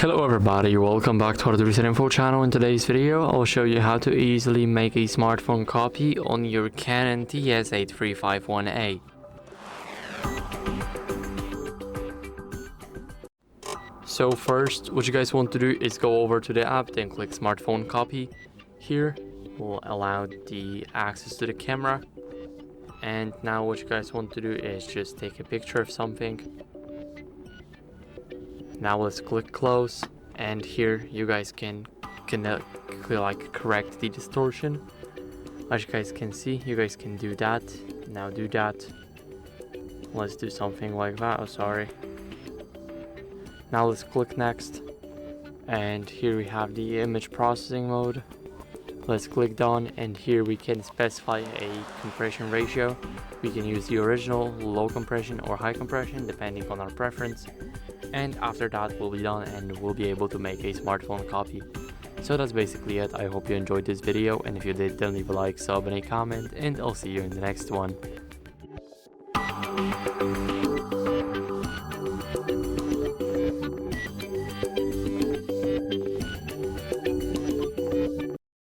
Hello everybody, welcome back to HardReset.Info channel. In today's video, I'll show you how to easily make a smartphone copy on your Canon TS8351a. So first, what you guys want to do is go over to the app, then click smartphone copy. Here, will allow the access to the camera. And now what you guys want to do is just take a picture of something. Now let's click close, and here you guys can like correct the distortion. As you guys can see, you guys can do that. Now do that. Let's do something like that. Oh, sorry. Now let's click next, and here we have the image processing mode. Let's click done, and here we can specify a compression ratio. We can use the original, low compression or high compression depending on our preference. And after that we'll be done and we'll be able to make a smartphone copy. So that's basically it. I hope you enjoyed this video, and if you did, then leave a like, sub and a comment, and I'll see you in the next one.